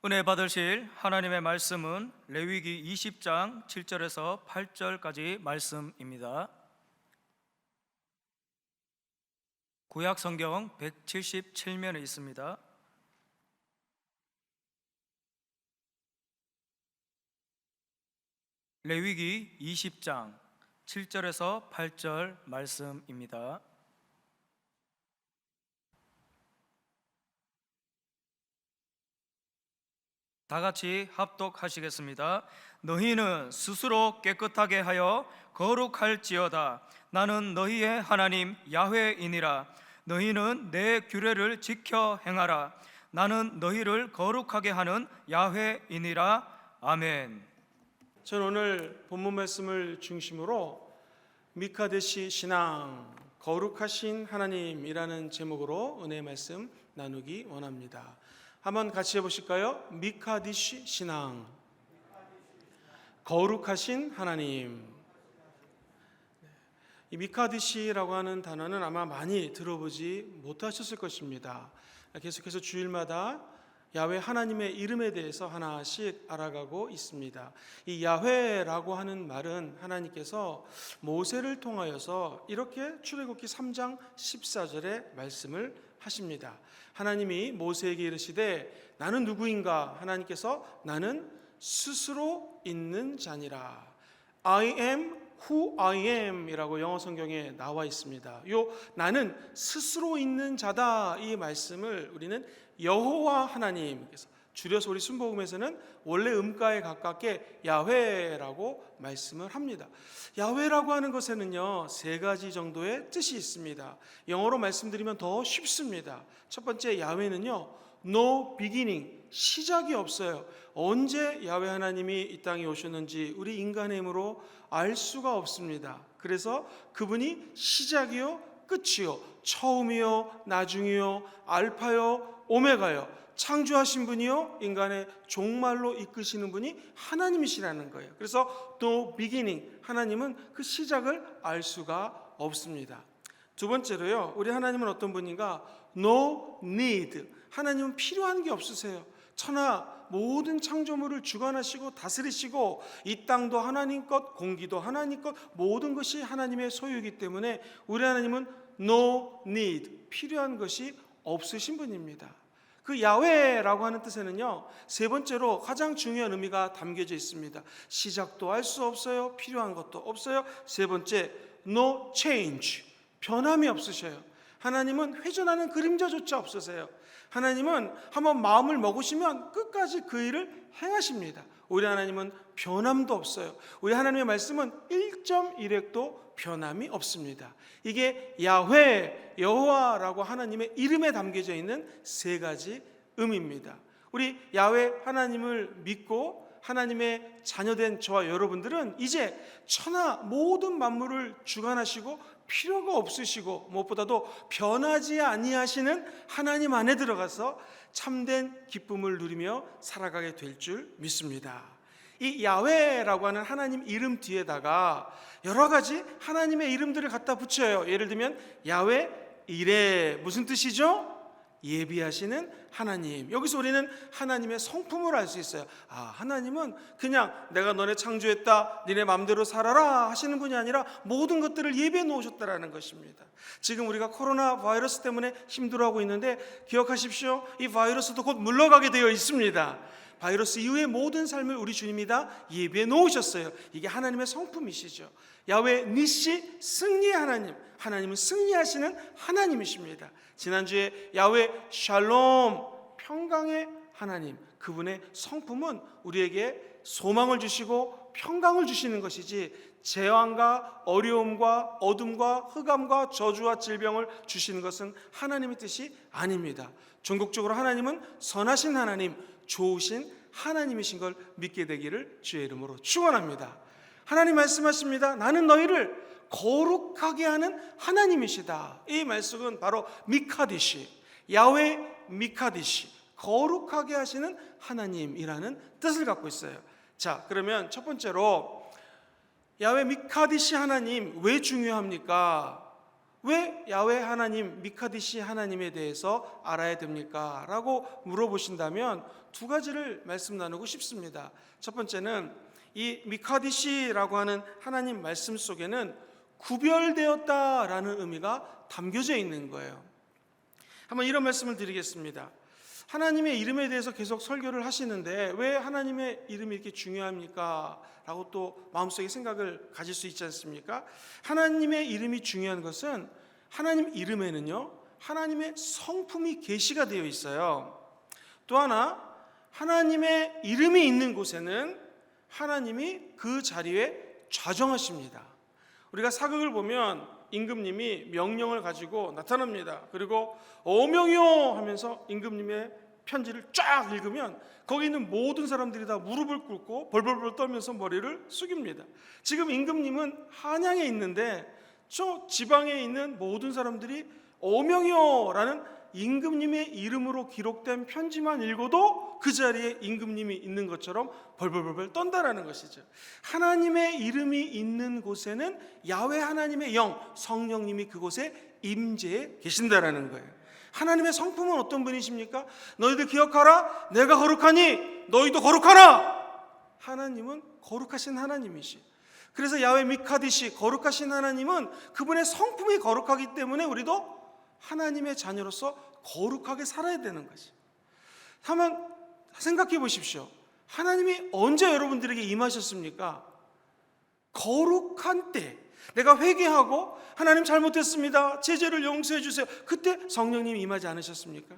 은혜 받으실 하나님의 말씀은 레위기 20장 7절에서 8절까지 말씀입니다. 구약 성경 177면에 있습니다. 레위기 20장 7절에서 8절 말씀입니다. 다 같이 합독하시겠습니다. 너희는 스스로 깨끗하게 하여 거룩할지어다. 나는 너희의 하나님 야훼이니라. 너희는 내 규례를 지켜 행하라. 나는 너희를 거룩하게 하는 야훼이니라. 아멘. 저는 오늘 본문 말씀을 중심으로 미카데시 신앙, 거룩하신 하나님이라는 제목으로 은혜의 말씀 나누기 원합니다. 한번 같이 해보실까요? 미카디시 신앙, 거룩하신 하나님. 이 미카디시라고 하는 단어는 아마 많이 들어보지 못하셨을 것입니다. 계속해서 주일마다 야훼 하나님의 이름에 대해서 하나씩 알아가고 있습니다. 이 야훼라고 하는 말은 하나님께서 모세를 통하여서 이렇게 출애굽기 3장 14절에 말씀을 하십니다. 하나님이 모세에게 이르시되 나는 누구인가? 하나님께서 나는 스스로 있는 자니라. I am who I am 이라고 영어 성경에 나와 있습니다. 요 나는 스스로 있는 자다, 이 말씀을 우리는 여호와 하나님께서, 줄여서 우리 순복음에서는 원래 음가에 가깝게 야훼라고 말씀을 합니다. 야훼라고 하는 것에는요 3가지 정도의 뜻이 있습니다. 영어로 말씀드리면 더 쉽습니다. 첫 번째, 야훼는요 no beginning, 시작이 없어요. 언제 야훼 하나님이 이 땅에 오셨는지 우리 인간의 힘으로 알 수가 없습니다. 그래서 그분이 시작이요 끝이요, 처음이요 나중이요, 알파요 오메가요, 창조하신 분이요 인간의 종말로 이끄시는 분이 하나님이시라는 거예요. 그래서 no beginning, 하나님은 그 시작을 알 수가 없습니다. 두 번째로요, 우리 하나님은 어떤 분인가? no need, 하나님은 필요한 게 없으세요. 천하 모든 창조물을 주관하시고 다스리시고 이 땅도 하나님 것, 공기도 하나님 것, 모든 것이 하나님의 소유이기 때문에 우리 하나님은 no need, 필요한 것이 없으신 분입니다. 그 야훼라고 하는 뜻에는요 3번째로 가장 중요한 의미가 담겨져 있습니다. 시작도 알 수 없어요, 필요한 것도 없어요. 3번째, no change, 변함이 없으셔요. 하나님은 회전하는 그림자조차 없으세요. 하나님은 한번 마음을 먹으시면 끝까지 그 일을 행하십니다. 우리 하나님은 변함도 없어요. 우리 하나님의 말씀은 1.1획도 변함이 없습니다. 이게 야훼, 여호와라고 하나님의 이름에 담겨져 있는 3가지 의미입니다. 우리 야훼 하나님을 믿고 하나님의 자녀된 저와 여러분들은 이제 천하 모든 만물을 주관하시고 필요가 없으시고 무엇보다도 변하지 아니하시는 하나님 안에 들어가서 참된 기쁨을 누리며 살아가게 될 줄 믿습니다. 이 야훼라고 하는 하나님 이름 뒤에다가 여러 가지 하나님의 이름들을 갖다 붙여요. 예를 들면 야훼 이레, 무슨 뜻이죠? 예비하시는 하나님. 여기서 우리는 하나님의 성품을 알 수 있어요. 하나님은 그냥 내가 너네 창조했다, 니네 마음대로 살아라 하시는 분이 아니라 모든 것들을 예비해 놓으셨다라는 것입니다. 지금 우리가 코로나 바이러스 때문에 힘들어하고 있는데 기억하십시오. 이 바이러스도 곧 물러가게 되어 있습니다. 바이러스 이후의 모든 삶을 우리 주님이 다 예비해 놓으셨어요. 이게 하나님의 성품이시죠. 야훼 니시, 승리의 하나님. 하나님은 승리하시는 하나님이십니다. 지난주에 야훼 샬롬, 평강의 하나님, 그분의 성품은 우리에게 소망을 주시고 평강을 주시는 것이지 재앙과 어려움과 어둠과 흑암과 저주와 질병을 주시는 것은 하나님의 뜻이 아닙니다. 전국적으로 하나님은 선하신 하나님, 좋으신 하나님이신 걸 믿게 되기를 주의 이름으로 축원합니다. 하나님 말씀하십니다. 나는 너희를 거룩하게 하는 하나님이시다. 이 말씀은 바로 미카디시, 야훼 미카디시, 거룩하게 하시는 하나님이라는 뜻을 갖고 있어요. 자, 그러면 첫 번째로 야훼 미카디시 하나님 왜 중요합니까? 왜 야훼 하나님, 미카디시 하나님에 대해서 알아야 됩니까? 라고 물어보신다면 두 가지를 말씀 나누고 싶습니다. 첫 번째는 이 미카디시라고 하는 하나님 말씀 속에는 구별되었다라는 의미가 담겨져 있는 거예요. 한번 이런 말씀을 드리겠습니다. 하나님의 이름에 대해서 계속 설교를 하시는데 왜 하나님의 이름이 이렇게 중요합니까? 라고 또 마음속에 생각을 가질 수 있지 않습니까? 하나님의 이름이 중요한 것은 하나님 이름에는요, 하나님의 성품이 계시가 되어 있어요. 또 하나, 하나님의 이름이 있는 곳에는 하나님이 그 자리에 좌정하십니다. 우리가 사극을 보면 임금님이 명령을 가지고 나타납니다. 그리고 어명이요 하면서 임금님의 편지를 쫙 읽으면 거기 있는 모든 사람들이 다 무릎을 꿇고 벌벌벌 떨면서 머리를 숙입니다. 지금 임금님은 한양에 있는데 저 지방에 있는 모든 사람들이 어명이요라는 임금님의 이름으로 기록된 편지만 읽어도 그 자리에 임금님이 있는 것처럼 벌벌벌 떤다라는 것이죠. 하나님의 이름이 있는 곳에는 야훼 하나님의 영, 성령님이 그곳에 임재해 계신다라는 거예요. 하나님의 성품은 어떤 분이십니까? 너희들 기억하라, 내가 거룩하니 너희도 거룩하라. 하나님은 거룩하신 하나님이시. 그래서 야훼 미카디시, 거룩하신 하나님은 그분의 성품이 거룩하기 때문에 우리도 하나님의 자녀로서 거룩하게 살아야 되는 거지. 한번 생각해 보십시오. 하나님이 언제 여러분들에게 임하셨습니까? 거룩한 때. 내가 회개하고 하나님 잘못했습니다, 제 죄를 용서해 주세요. 그때 성령님이 임하지 않으셨습니까?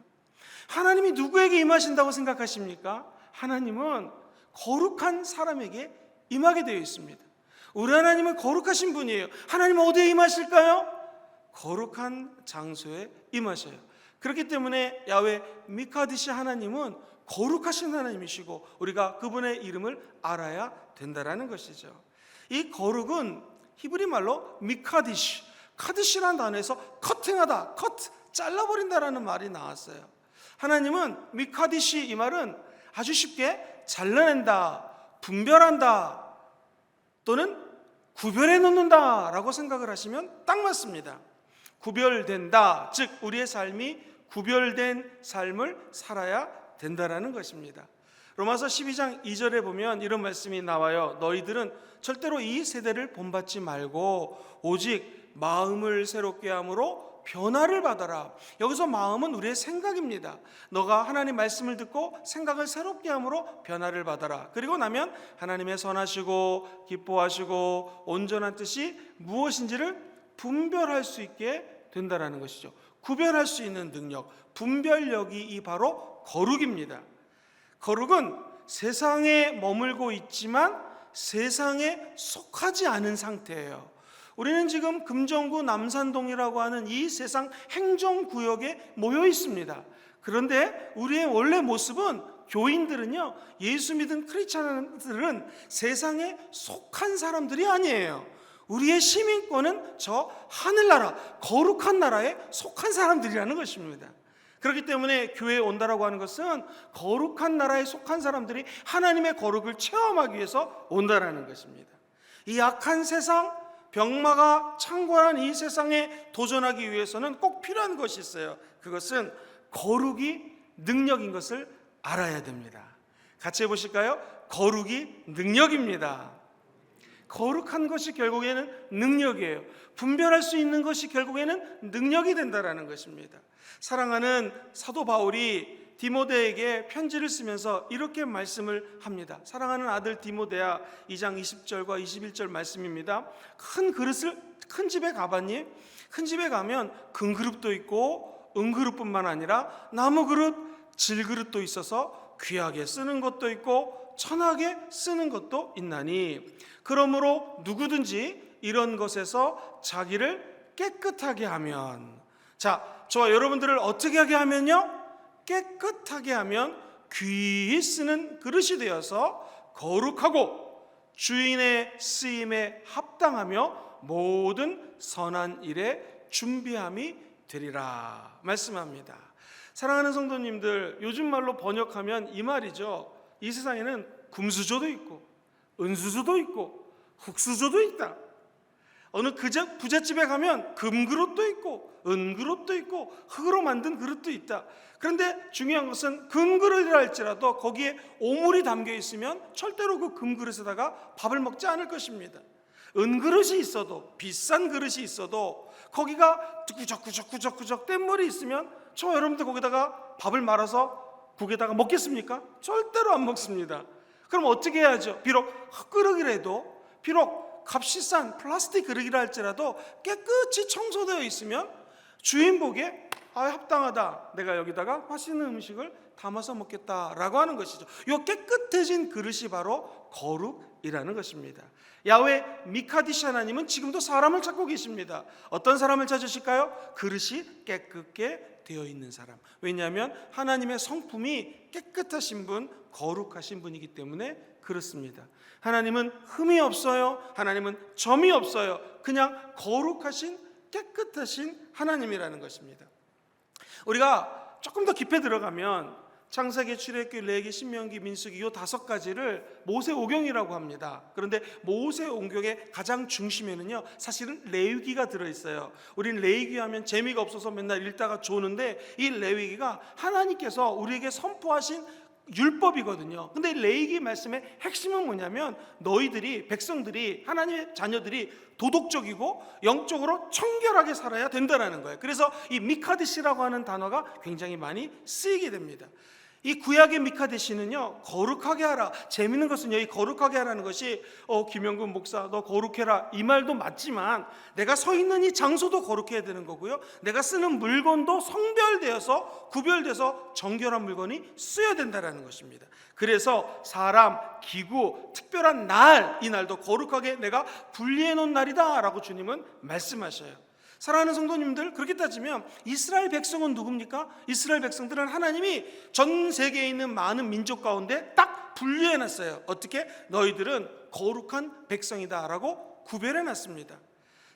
하나님이 누구에게 임하신다고 생각하십니까? 하나님은 거룩한 사람에게 임하게 되어 있습니다. 우리 하나님은 거룩하신 분이에요. 하나님은 어디에 임하실까요? 거룩한 장소에 임하셔요. 그렇기 때문에 야훼 미카디시 하나님은 거룩하신 하나님이시고 우리가 그분의 이름을 알아야 된다라는 것이죠. 이 거룩은 히브리 말로 미카디시, 카디시라는 단어에서 커팅하다, 커트, 잘라버린다라는 말이 나왔어요. 하나님은 미카디시, 이 말은 아주 쉽게 잘라낸다, 분별한다 또는 구별해 놓는다 라고 생각을 하시면 딱 맞습니다. 구별된다, 즉 우리의 삶이 구별된 삶을 살아야 된다라는 것입니다. 로마서 12장 2절에 보면 이런 말씀이 나와요. 너희들은 절대로 이 세대를 본받지 말고 오직 마음을 새롭게 함으로 변화를 받아라. 여기서 마음은 우리의 생각입니다. 너가 하나님 말씀을 듣고 생각을 새롭게 함으로 변화를 받아라. 그리고 나면 하나님의 선하시고 기뻐하시고 온전한 뜻이 무엇인지를 분별할 수 있게 된다라는 것이죠. 구별할 수 있는 능력, 분별력이 이 바로 거룩입니다. 거룩은 세상에 머물고 있지만 세상에 속하지 않은 상태예요. 우리는 지금 금정구 남산동이라고 하는 이 세상 행정구역에 모여 있습니다. 그런데 우리의 원래 모습은, 교인들은요, 예수 믿은 크리스찬들은 세상에 속한 사람들이 아니에요. 우리의 시민권은 저 하늘나라, 거룩한 나라에 속한 사람들이라는 것입니다. 그렇기 때문에 교회에 온다라고 하는 것은 거룩한 나라에 속한 사람들이 하나님의 거룩을 체험하기 위해서 온다라는 것입니다. 이 악한 세상, 병마가 창궐한 이 세상에 도전하기 위해서는 꼭 필요한 것이 있어요. 그것은 거룩이 능력인 것을 알아야 됩니다. 같이 해보실까요? 거룩이 능력입니다. 거룩한 것이 결국에는 능력이에요. 분별할 수 있는 것이 결국에는 능력이 된다라는 것입니다. 사랑하는 사도 바울이 디모데에게 편지를 쓰면서 이렇게 말씀을 합니다. 사랑하는 아들 디모데야, 2장 20절과 21절 말씀입니다. 큰 집에 가봤니? 큰 집에 가면 금그릇도 있고 은그릇뿐만 아니라 나무그릇, 질그릇도 있어서 귀하게 쓰는 것도 있고 천하게 쓰는 것도 있나니 그러므로 누구든지 이런 것에서 자기를 깨끗하게 하면, 자, 저와 여러분들을 어떻게 하게 하면요? 깨끗하게 하면 귀히 쓰는 그릇이 되어서 거룩하고 주인의 쓰임에 합당하며 모든 선한 일에 준비함이 되리라 말씀합니다. 사랑하는 성도님들, 요즘 말로 번역하면 이 말이죠. 이 세상에는 금수저도 있고 은수저도 있고 흙수저도 있다. 어느 부잣집에 가면 금그릇도 있고 은그릇도 있고 흙으로 만든 그릇도 있다. 그런데 중요한 것은 금그릇이라 할지라도 거기에 오물이 담겨 있으면 절대로 그 금그릇에다가 밥을 먹지 않을 것입니다. 은그릇이 있어도, 비싼 그릇이 있어도 거기가 구적구적 된 물이 있으면 저 여러분들 거기다가 밥을 말아서 국에다가 먹겠습니까? 절대로 안 먹습니다. 그럼 어떻게 해야죠? 비록 흙그릇이라도, 비록 값이 싼 플라스틱 그릇이라 할지라도 깨끗이 청소되어 있으면 주인 보기에 합당하다, 내가 여기다가 맛있는 음식을 담아서 먹겠다라고 하는 것이죠. 이 깨끗해진 그릇이 바로 거룩이라는 것입니다. 야훼 미카디시 하나님은 지금도 사람을 찾고 계십니다. 어떤 사람을 찾으실까요? 그릇이 깨끗게 되어 있는 사람. 왜냐하면 하나님의 성품이 깨끗하신 분, 거룩하신 분이기 때문에 그렇습니다. 하나님은 흠이 없어요. 하나님은 점이 없어요. 그냥 거룩하신, 깨끗하신 하나님이라는 것입니다. 우리가 조금 더 깊이 들어가면 창세기, 출애굽기, 레위기, 신명기, 민수기 이 5가지를 모세오경이라고 합니다. 그런데 모세오경의 가장 중심에는요, 사실은 레위기가 들어있어요. 우린 레위기 하면 재미가 없어서 맨날 읽다가 조는데, 이 레위기가 하나님께서 우리에게 선포하신 율법이거든요. 근데 레위기 말씀의 핵심은 뭐냐면, 너희들이, 백성들이, 하나님의 자녀들이 도덕적이고 영적으로 청결하게 살아야 된다는 거예요. 그래서 이 미카디시라고 하는 단어가 굉장히 많이 쓰이게 됩니다. 이 구약의 미카데시는요, 거룩하게 하라. 재밌는 것은요, 이 거룩하게 하라는 것이 김영근 목사 너 거룩해라, 이 말도 맞지만 내가 서 있는 이 장소도 거룩해야 되는 거고요, 내가 쓰는 물건도 성별되어서 구별돼서 정결한 물건이 쓰여야 된다는 것입니다. 그래서 사람, 기구, 특별한 날, 이 날도 거룩하게 내가 분리해 놓은 날이다 라고 주님은 말씀하셔요. 사랑하는 성도님들, 그렇게 따지면 이스라엘 백성은 누굽니까? 이스라엘 백성들은 하나님이 전 세계에 있는 많은 민족 가운데 딱 분류해놨어요. 어떻게? 너희들은 거룩한 백성이다 라고 구별해놨습니다.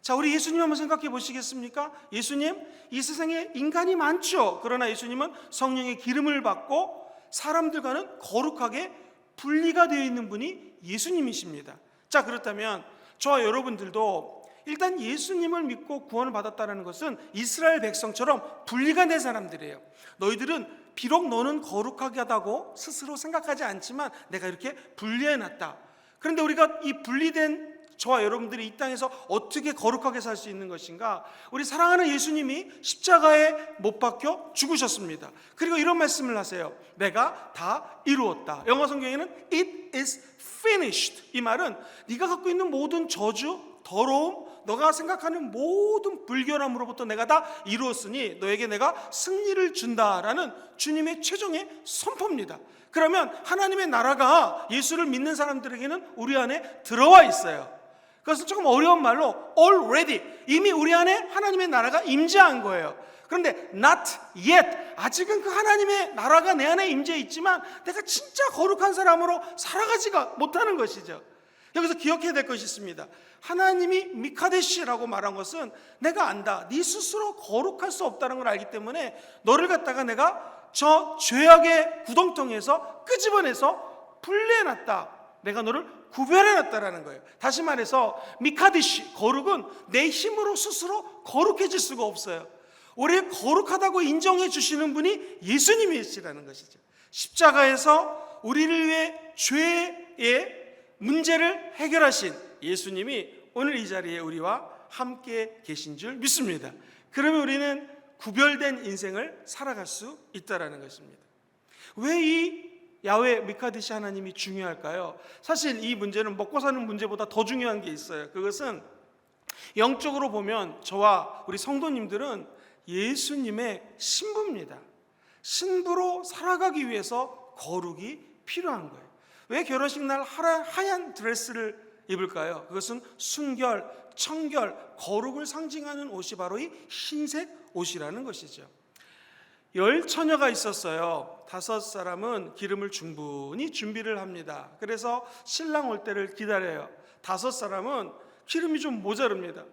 자, 우리 예수님 한번 생각해 보시겠습니까? 예수님, 이 세상에 인간이 많죠. 그러나 예수님은 성령의 기름을 받고 사람들과는 거룩하게 분리가 되어 있는 분이 예수님이십니다. 자, 그렇다면 저와 여러분들도 일단 예수님을 믿고 구원을 받았다는 것은 이스라엘 백성처럼 분리가 된 사람들이에요. 너희들은 비록 너는 거룩하게 하다고 스스로 생각하지 않지만 내가 이렇게 분리해놨다. 그런데 우리가 이 분리된 저와 여러분들이 이 땅에서 어떻게 거룩하게 살 수 있는 것인가? 우리 사랑하는 예수님이 십자가에 못 박혀 죽으셨습니다. 그리고 이런 말씀을 하세요. 내가 다 이루었다. 영어 성경에는 It is finished. 이 말은 네가 갖고 있는 모든 저주, 더러움, 너가 생각하는 모든 불결함으로부터 내가 다 이루었으니 너에게 내가 승리를 준다라는 주님의 최종의 선포입니다. 그러면 하나님의 나라가 예수를 믿는 사람들에게는 우리 안에 들어와 있어요. 그것은 조금 어려운 말로 already, 이미 우리 안에 하나님의 나라가 임재한 거예요. 그런데 not yet, 아직은 그 하나님의 나라가 내 안에 임재해 있지만 내가 진짜 거룩한 사람으로 살아가지가 못하는 것이죠. 여기서 기억해야 될 것이 있습니다. 하나님이 미카데시라고 말한 것은 내가 안다, 네 스스로 거룩할 수 없다는 걸 알기 때문에 너를 갖다가 내가 저 죄악의 구덩텅이에서 끄집어내서 분리해놨다, 내가 너를 구별해놨다라는 거예요. 다시 말해서 미카데시, 거룩은 내 힘으로 스스로 거룩해질 수가 없어요. 우리를 거룩하다고 인정해 주시는 분이 예수님이시라는 것이죠. 십자가에서 우리를 위해 죄의 문제를 해결하신 예수님이 오늘 이 자리에 우리와 함께 계신 줄 믿습니다. 그러면 우리는 구별된 인생을 살아갈 수 있다는 것입니다. 왜 이 야훼 미카디시 하나님이 중요할까요? 사실 이 문제는 먹고 사는 문제보다 더 중요한 게 있어요. 그것은 영적으로 보면 저와 우리 성도님들은 예수님의 신부입니다. 신부로 살아가기 위해서 거룩이 필요한 거예요. 왜 결혼식 날 하얀 드레스를 입을까요? 그것은 순결, 청결, 거룩을 상징하는 옷이 바로 이 흰색 옷이라는 것이죠. 10처녀가 있었어요. 5사람은 기름을 충분히 준비를 합니다. 그래서 신랑 올 때를 기다려요. 5사람은 기름이 좀 모자릅니다.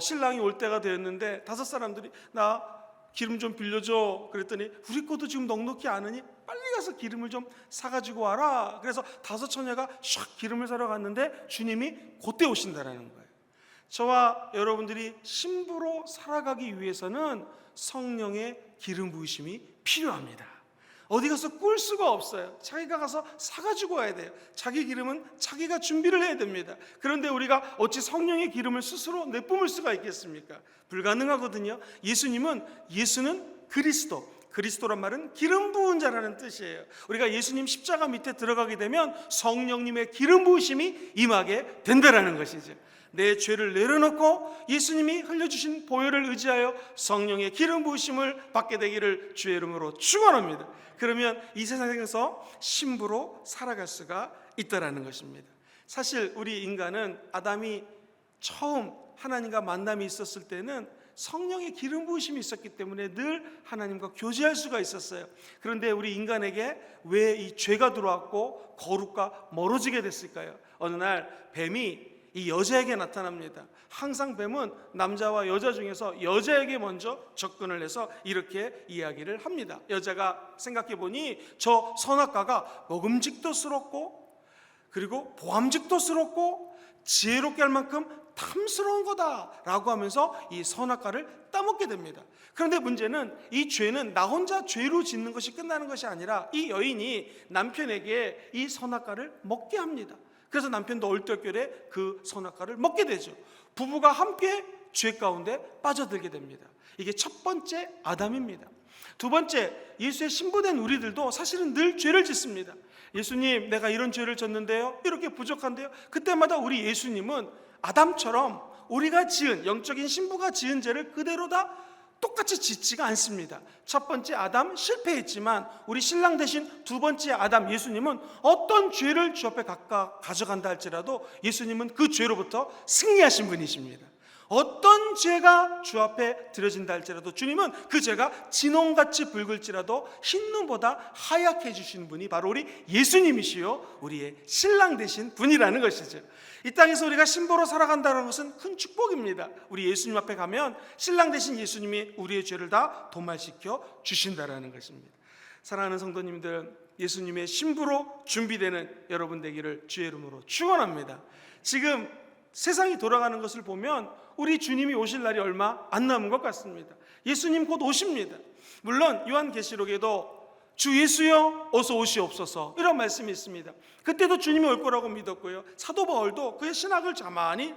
신랑이 올 때가 되었는데 5사람들이 나 기름 좀 빌려줘. 그랬더니 우리 것도 지금 넉넉히 않으니 빨리 가서 기름을 좀 사가지고 와라. 그래서 5처녀가 샥 기름을 사러 갔는데 주님이 그때 오신다라는 거예요. 저와 여러분들이 신부로 살아가기 위해서는 성령의 기름 부으심이 필요합니다. 어디 가서 꿀 수가 없어요. 자기가 가서 사가지고 와야 돼요. 자기 기름은 자기가 준비를 해야 됩니다. 그런데 우리가 어찌 성령의 기름을 스스로 내뿜을 수가 있겠습니까? 불가능하거든요. 예수는 그리스도란 말은 기름 부은 자라는 뜻이에요. 우리가 예수님 십자가 밑에 들어가게 되면 성령님의 기름 부으심이 임하게 된다라는 것이죠. 내 죄를 내려놓고 예수님이 흘려주신 보혈을 의지하여 성령의 기름 부으심을 받게 되기를 주의 이름으로 축원합니다. 그러면 이 세상에서 신부로 살아갈 수가 있다라는 것입니다. 사실 우리 인간은 아담이 처음 하나님과 만남이 있었을 때는 성령의 기름 부으심이 있었기 때문에 늘 하나님과 교제할 수가 있었어요. 그런데 우리 인간에게 왜 이 죄가 들어왔고 거룩과 멀어지게 됐을까요? 어느 날 뱀이 이 여자에게 나타납니다. 항상 뱀은 남자와 여자 중에서 여자에게 먼저 접근을 해서 이렇게 이야기를 합니다. 여자가 생각해 보니 저 선악과가 먹음직도스럽고 그리고 보암직도스럽고 지혜롭게 할 만큼 탐스러운 거다라고 하면서 이 선악과를 따먹게 됩니다. 그런데 문제는 이 죄는 나 혼자 죄로 짓는 것이 끝나는 것이 아니라 이 여인이 남편에게 이 선악과를 먹게 합니다. 그래서 남편도 얼떨결에 그 선악과를 먹게 되죠. 부부가 함께 죄 가운데 빠져들게 됩니다. 이게 첫 번째 아담입니다. 두 번째, 예수의 신부된 우리들도 사실은 늘 죄를 짓습니다. 예수님, 내가 이런 죄를 졌는데요, 이렇게 부족한데요. 그때마다 우리 예수님은 아담처럼 우리가 지은, 영적인 신부가 지은 죄를 그대로 다 똑같이 짓지가 않습니다. 첫 번째 아담 실패했지만 우리 신랑 대신 두 번째 아담 예수님은 어떤 죄를 주 앞에 가져간다 할지라도 예수님은 그 죄로부터 승리하신 분이십니다. 어떤 죄가 주 앞에 드려진다 할지라도 주님은 그 죄가 진홍같이 붉을지라도 흰눈보다 하얗게 해주시는 분이 바로 우리 예수님이시요 우리의 신랑 되신 분이라는 것이죠. 이 땅에서 우리가 신부로 살아간다는 것은 큰 축복입니다. 우리 예수님 앞에 가면 신랑 되신 예수님이 우리의 죄를 다 도말시켜 주신다는 것입니다. 사랑하는 성도님들, 예수님의 신부로 준비되는 여러분 되기를 주의 이름으로 축원합니다. 지금 세상이 돌아가는 것을 보면 우리 주님이 오실 날이 얼마 안 남은 것 같습니다. 예수님 곧 오십니다. 물론 요한계시록에도 주 예수여 어서 오시옵소서 이런 말씀이 있습니다. 그때도 주님이 올 거라고 믿었고요. 사도 바울도 그의 신학을 가만히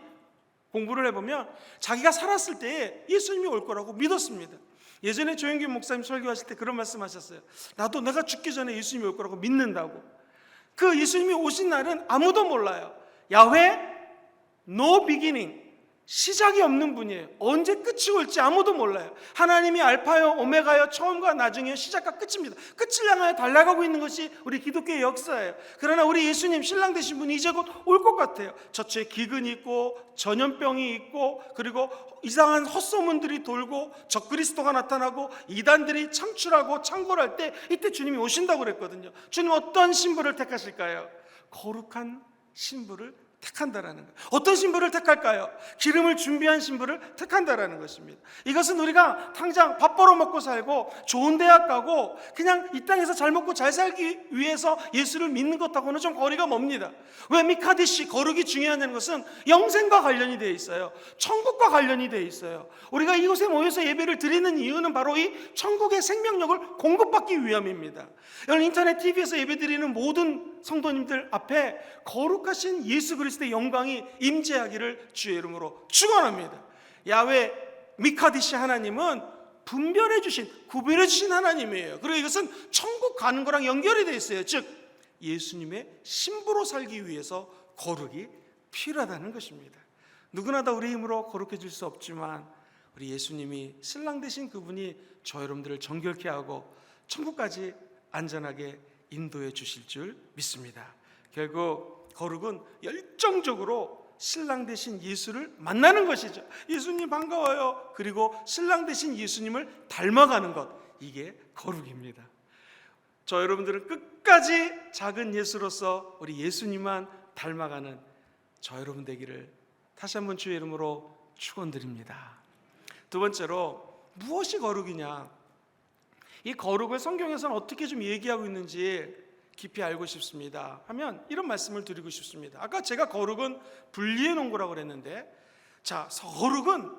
공부를 해보면 자기가 살았을 때에 예수님이 올 거라고 믿었습니다. 예전에 조영균 목사님 설교하실 때 그런 말씀하셨어요. 나도 내가 죽기 전에 예수님이 올 거라고 믿는다고. 그 예수님이 오신 날은 아무도 몰라요. 야훼 no beginning, 시작이 없는 분이에요. 언제 끝이 올지 아무도 몰라요. 하나님이 알파요 오메가요, 처음과 나중이요, 시작과 끝입니다. 끝을 향하여 달려가고 있는 것이 우리 기독교의 역사예요. 그러나 우리 예수님 신랑 되신 분이 이제 곧 올 것 같아요. 저체 기근이 있고 전염병이 있고 그리고 이상한 헛소문들이 돌고 적그리스도가 나타나고 이단들이 창출하고 창궐할 때 이때 주님이 오신다고 그랬거든요. 주님 어떤 신부를 택하실까요? 거룩한 신부를 택한다라는 거예요. 어떤 신부를 택할까요? 기름을 준비한 신부를 택한다라는 것입니다. 이것은 우리가 당장 밥 벌어먹고 살고 좋은 대학 가고 그냥 이 땅에서 잘 먹고 잘 살기 위해서 예수를 믿는 것하고는 좀 거리가 멉니다. 왜 미카디시 거룩이 중요하다는 것은 영생과 관련이 되어 있어요. 천국과 관련이 되어 있어요. 우리가 이곳에 모여서 예배를 드리는 이유는 바로 이 천국의 생명력을 공급받기 위함입니다. 여러분 인터넷 TV에서 예배드리는 모든 성도님들 앞에 거룩하신 예수 그리스도의 영광이 임재하기를 주의 이름으로 축원합니다. 야훼 미카디시 하나님은 분별해 주신, 구별해 주신 하나님이에요. 그리고 이것은 천국 가는 거랑 연결이 되어 있어요. 즉 예수님의 신부로 살기 위해서 거룩이 필요하다는 것입니다. 누구나 다 우리 힘으로 거룩해질 수 없지만 우리 예수님이 신랑 되신 그분이 저 여러분들을 정결케 하고 천국까지 안전하게 인도해 주실 줄 믿습니다. 결국 거룩은 열정적으로 신랑 되신 예수를 만나는 것이죠. 예수님 반가워요. 그리고 신랑 되신 예수님을 닮아가는 것, 이게 거룩입니다. 저 여러분들은 끝까지 작은 예수로서 우리 예수님만 닮아가는 저 여러분 되기를 다시 한번 주의 이름으로 축원드립니다. 두 번째로 무엇이 거룩이냐? 이 거룩을 성경에서는 어떻게 좀 얘기하고 있는지 깊이 알고 싶습니다 하면 이런 말씀을 드리고 싶습니다. 아까 제가 거룩은 분리해 놓은 거라고 그랬는데 자, 거룩은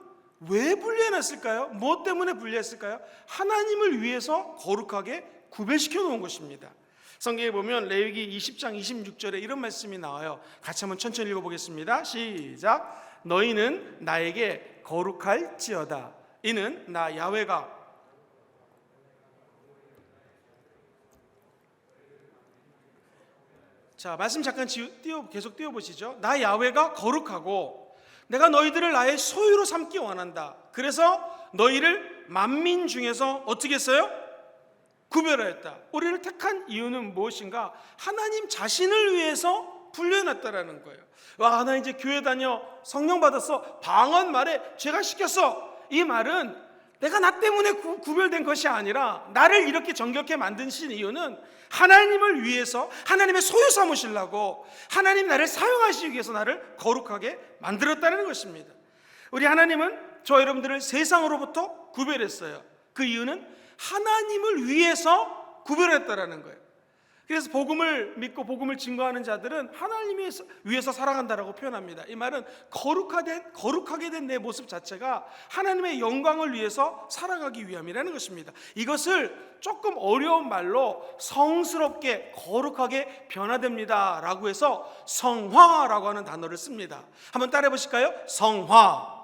왜 분리해놨을까요? 무엇 때문에 분리했을까요? 하나님을 위해서 거룩하게 구별시켜 놓은 것입니다. 성경에 보면 레위기 20장 26절에 이런 말씀이 나와요. 같이 한번 천천히 읽어보겠습니다. 시작. 너희는 나에게 거룩할지어다. 이는 나 야훼가. 자, 말씀 잠깐 계속 띄워보시죠. 나 야훼가 거룩하고 내가 너희들을 나의 소유로 삼기 원한다. 그래서 너희를 만민 중에서 어떻게 했어요? 구별하였다. 우리를 택한 이유는 무엇인가? 하나님 자신을 위해서 분류해놨다라는 거예요. 와, 나 이제 교회 다녀, 성령 받았어, 방언 말해, 죄가 시켰어. 이 말은 내가 나 때문에 구별된 것이 아니라 나를 이렇게 정결케 만드신 이유는 하나님을 위해서, 하나님의 소유 삼으시려고, 하나님 나를 사용하시기 위해서 나를 거룩하게 만들었다는 것입니다. 우리 하나님은 저 여러분들을 세상으로부터 구별했어요. 그 이유는 하나님을 위해서 구별했다라는 거예요. 그래서 복음을 믿고 복음을 증거하는 자들은 하나님을 위해서 살아간다라고 표현합니다. 이 말은 거룩하게 된 내 모습 자체가 하나님의 영광을 위해서 살아가기 위함이라는 것입니다. 이것을 조금 어려운 말로 성스럽게 거룩하게 변화됩니다 라고 해서 성화라고 하는 단어를 씁니다. 한번 따라해 보실까요? 성화.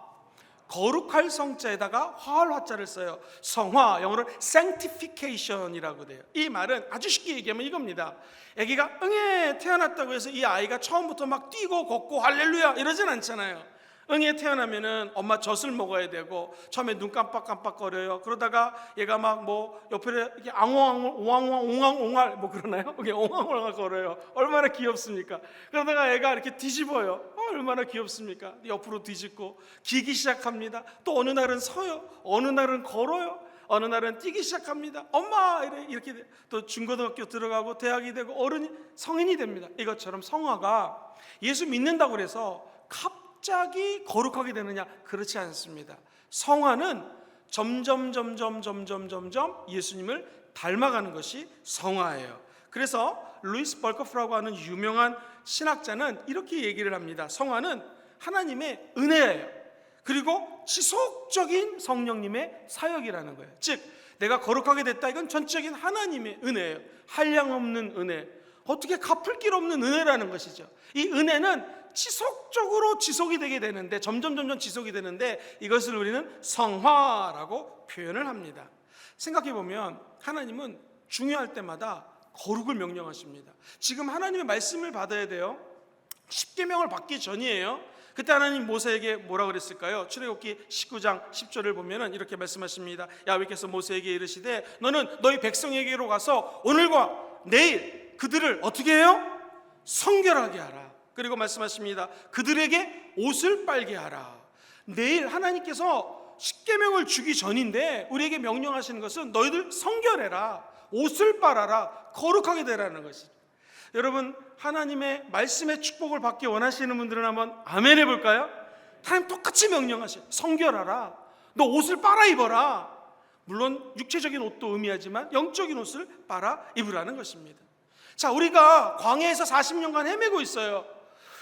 거룩할 성자에다가 화할 화자를 써요. 성화, 영어로 sanctification이라고 돼요. 이 말은 아주 쉽게 얘기하면 이겁니다. 아기가 응에 태어났다고 해서 이 아이가 처음부터 막 뛰고 걷고 할렐루야 이러진 않잖아요. 응에 태어나면은 엄마 젖을 먹어야 되고 처음에 눈 깜빡깜빡거려요. 그러다가 얘가 막 뭐 옆에 이렇게 옹앙옹알 뭐 그러나요? 이게 옹앙옹알 걸어요. 얼마나 귀엽습니까? 그러다가 애가 이렇게 뒤집어요. 얼마나 귀엽습니까? 옆으로 뒤집고 기기 시작합니다. 또 어느 날은 서요. 어느 날은 걸어요. 어느 날은 뛰기 시작합니다. 엄마 이렇게 또 중고등학교 들어가고 대학이 되고 어른이 성인이 됩니다. 이것처럼 성화가 예수 믿는다고 그래서 갑자기 거룩하게 되느냐? 그렇지 않습니다. 성화는 점점 예수님을 닮아가는 것이 성화예요. 그래서 루이스 벌커프라고 하는 유명한 신학자는 이렇게 얘기를 합니다. 성화는 하나님의 은혜예요. 그리고 지속적인 성령님의 사역이라는 거예요. 즉 내가 거룩하게 됐다, 이건 전적인 하나님의 은혜예요. 한량없는 은혜, 어떻게 갚을 길 없는 은혜라는 것이죠. 이 은혜는 지속적으로 지속이 되게 되는데, 점점 지속이 되는데, 이것을 우리는 성화라고 표현을 합니다. 생각해보면 하나님은 중요할 때마다 거룩을 명령하십니다. 지금 하나님의 말씀을 받아야 돼요. 십계명을 받기 전이에요. 그때 하나님 모세에게 뭐라 그랬을까요? 출애굽기 19장 10절을 보면은 이렇게 말씀하십니다. 야훼께서 모세에게 이르시되 너는 너희 백성에게로 가서 오늘과 내일 그들을 어떻게 해요? 성결하게 하라. 그리고 말씀하십니다. 그들에게 옷을 빨게 하라. 내일 하나님께서 십계명을 주기 전인데 우리에게 명령하시는 것은 너희들 성결해라, 옷을 빨아라, 거룩하게 되라는 것이죠. 여러분, 하나님의 말씀의 축복을 받기 원하시는 분들은 한번 아멘 해볼까요? 하나님 똑같이 명령하셔요. 성결하라, 너 옷을 빨아 입어라. 물론 육체적인 옷도 의미하지만 영적인 옷을 빨아 입으라는 것입니다. 자, 우리가 광야에서 40년간 헤매고 있어요.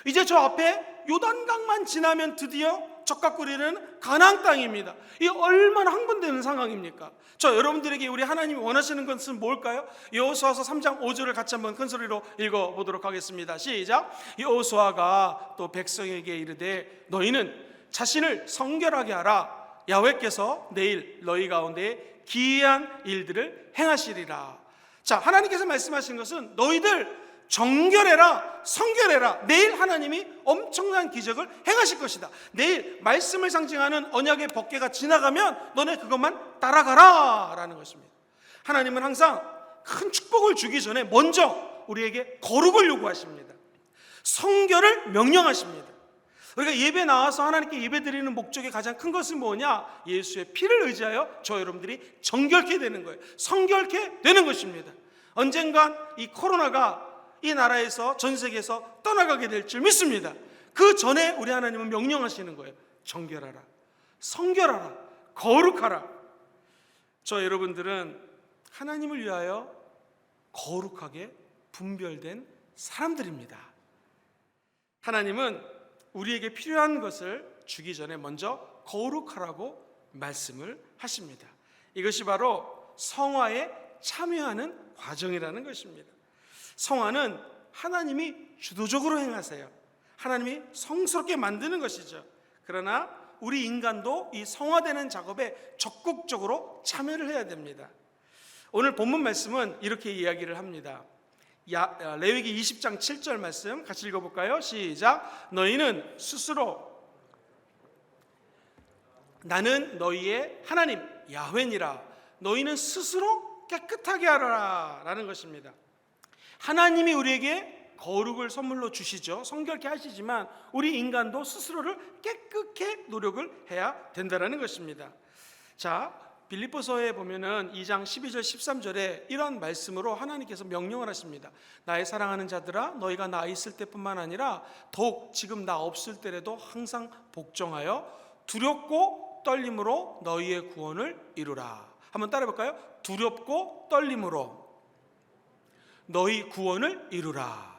이제 저 앞에 요단강만 지나면 드디어 젖과 꿀이는 가나안 땅입니다. 이 얼마나 흥분되는 상황입니까? 저 여러분들에게 우리 하나님이 원하시는 것은 뭘까요? 여호수아서 3장 5절을 같이 한번 큰 소리로 읽어보도록 하겠습니다. 시작. 여호수아가 또 백성에게 이르되 너희는 자신을 성결하게 하라. 야훼께서 내일 너희 가운데 기이한 일들을 행하시리라. 자, 하나님께서 말씀하신 것은 너희들 정결해라, 성결해라. 내일 하나님이 엄청난 기적을 행하실 것이다. 내일 말씀을 상징하는 언약의 법궤가 지나가면 너네 그것만 따라가라 라는 것입니다. 하나님은 항상 큰 축복을 주기 전에 먼저 우리에게 거룩을 요구하십니다. 성결을 명령하십니다. 우리가 예배 나와서 하나님께 예배드리는 목적의 가장 큰 것은 뭐냐? 예수의 피를 의지하여 저 여러분들이 정결케 되는 거예요. 성결케 되는 것입니다. 언젠간 이 코로나가 이 나라에서, 전 세계에서 떠나가게 될 줄 믿습니다. 그 전에 우리 하나님은 명령하시는 거예요. 정결하라, 성결하라, 거룩하라. 저 여러분들은 하나님을 위하여 거룩하게 분별된 사람들입니다. 하나님은 우리에게 필요한 것을 주기 전에 먼저 거룩하라고 말씀을 하십니다. 이것이 바로 성화에 참여하는 과정이라는 것입니다. 성화는 하나님이 주도적으로 행하세요. 하나님이 성스럽게 만드는 것이죠. 그러나 우리 인간도 이 성화되는 작업에 적극적으로 참여를 해야 됩니다. 오늘 본문 말씀은 이렇게 이야기를 합니다. 레위기 20장 7절 말씀 같이 읽어볼까요? 시작. 너희는 스스로 나는 너희의 하나님 야훼니라. 너희는 스스로 깨끗하게 하라 라는 것입니다. 하나님이 우리에게 거룩을 선물로 주시죠. 성결케 하시지만 우리 인간도 스스로를 깨끗게 노력을 해야 된다는 것입니다. 자, 빌립보서에 보면은 2장 12절 13절에 이런 말씀으로 하나님께서 명령을 하십니다. 나의 사랑하는 자들아, 너희가 나 있을 때뿐만 아니라 더욱 지금 나 없을 때라도 항상 복종하여 두렵고 떨림으로 너희의 구원을 이루라. 한번 따라해 볼까요? 두렵고 떨림으로 너희 구원을 이루라.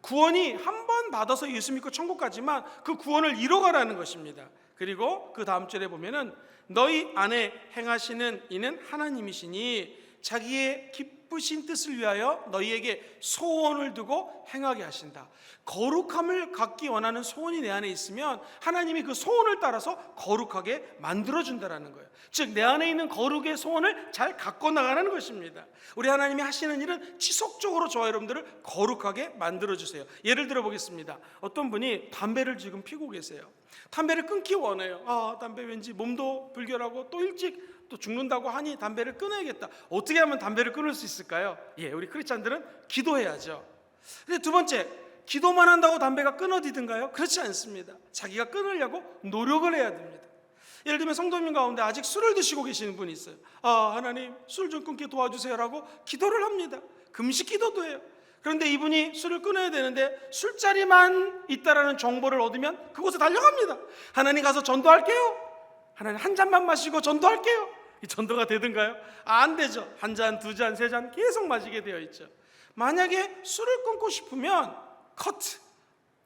구원이 한 번 받아서 예수 믿고 천국 가지만 그 구원을 이뤄가라는 것입니다. 그리고 그 다음 절에 보면은 너희 안에 행하시는 이는 하나님이시니 자기의 기쁘신 뜻을 위하여 너희에게 소원을 두고 행하게 하신다. 거룩함을 갖기 원하는 소원이 내 안에 있으면 하나님이 그 소원을 따라서 거룩하게 만들어준다는 거예요. 즉 내 안에 있는 거룩의 소원을 잘 갖고 나가는 것입니다. 우리 하나님이 하시는 일은 지속적으로 저와 여러분들을 거룩하게 만들어주세요. 예를 들어 보겠습니다. 어떤 분이 담배를 지금 피고 계세요. 담배를 끊기 원해요. 담배 왠지 몸도 불결하고 또 일찍 또 죽는다고 하니 담배를 끊어야겠다. 어떻게 하면 담배를 끊을 수 있을까요? 우리 크리스찬들은 기도해야죠. 근데 두 번째, 기도만 한다고 담배가 끊어지든가요? 그렇지 않습니다. 자기가 끊으려고 노력을 해야 됩니다. 예를 들면 성도님 가운데 아직 술을 드시고 계시는 분이 있어요. 하나님 술 좀 끊게 도와주세요라고 기도를 합니다. 금식 기도도 해요. 그런데 이분이 술을 끊어야 되는데 술자리만 있다라는 정보를 얻으면 그곳에 달려갑니다. 하나님 가서 전도할게요. 하나님 한 잔만 마시고 전도할게요. 이 전도가 되든가요? 안 되죠. 한 잔, 두 잔, 세 잔 계속 마시게 되어 있죠. 만약에 술을 끊고 싶으면 커트,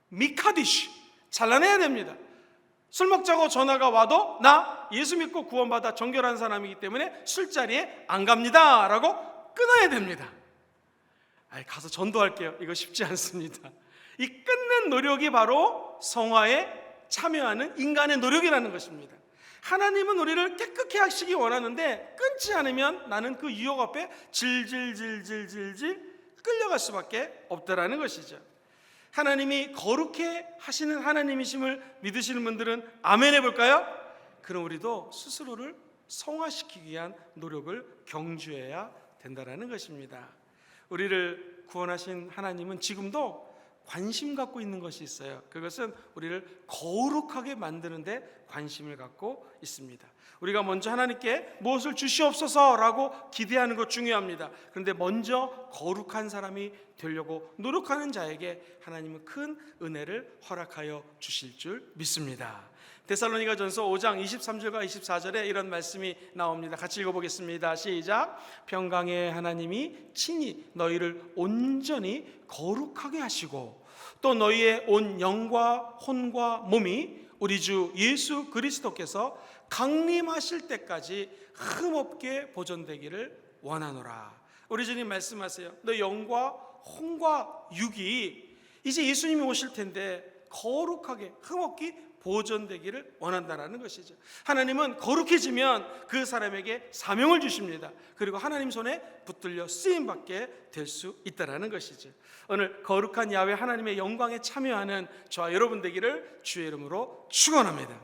미카디쉬 잘라내야 됩니다. 술 먹자고 전화가 와도 나 예수 믿고 구원받아 정결한 사람이기 때문에 술자리에 안 갑니다 라고 끊어야 됩니다. 가서 전도할게요. 이거 쉽지 않습니다. 이 끊는 노력이 바로 성화에 참여하는 인간의 노력이라는 것입니다. 하나님은 우리를 깨끗게 하시기 원하는데 끊지 않으면 나는 그 유혹 앞에 질질질질질질 끌려갈 수밖에 없다라는 것이죠. 하나님이 거룩해 하시는 하나님이심을 믿으시는 분들은 아멘 해볼까요? 그럼 우리도 스스로를 성화시키기 위한 노력을 경주해야 된다라는 것입니다. 우리를 구원하신 하나님은 지금도 관심 갖고 있는 것이 있어요. 그것은 우리를 거룩하게 만드는 데 관심을 갖고 있습니다. 우리가 먼저 하나님께 무엇을 주시옵소서라고 기대하는 것 중요합니다. 그런데 먼저 거룩한 사람이 되려고 노력하는 자에게 하나님은 큰 은혜를 허락하여 주실 줄 믿습니다. 데살로니가전서 5장 23절과 24절에 이런 말씀이 나옵니다. 같이 읽어보겠습니다. 시작. 평강의 하나님이 친히 너희를 온전히 거룩하게 하시고 또 너희의 온 영과 혼과 몸이 우리 주 예수 그리스도께서 강림하실 때까지 흠없게 보존되기를 원하노라. 우리 주님 말씀하세요. 너 영과 혼과 육이 이제 예수님이 오실 텐데 거룩하게 흠없게 보존되기를 원한다는 것이죠. 하나님은 거룩해지면 그 사람에게 사명을 주십니다. 그리고 하나님 손에 붙들려 쓰임받게 될 수 있다는 것이죠. 오늘 거룩한 야훼 하나님의 영광에 참여하는 저와 여러분 되기를 주의 이름으로 축원합니다.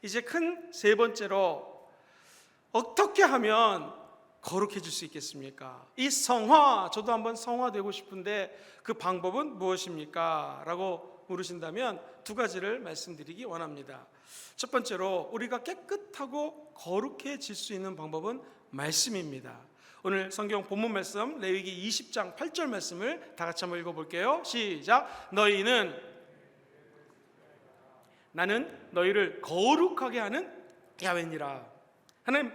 이제 큰 세 번째로 어떻게 하면 거룩해질 수 있겠습니까? 이 성화, 저도 한번 성화되고 싶은데 그 방법은 무엇입니까? 라고 물으신다면 두 가지를 말씀드리기 원합니다. 첫 번째로 우리가 깨끗하고 거룩해질 수 있는 방법은 말씀입니다. 오늘 성경 본문 말씀 레위기 20장 8절 말씀을 다 같이 한번 읽어볼게요. 시작. 나는 너희를 거룩하게 하는 야훼니라. 하나님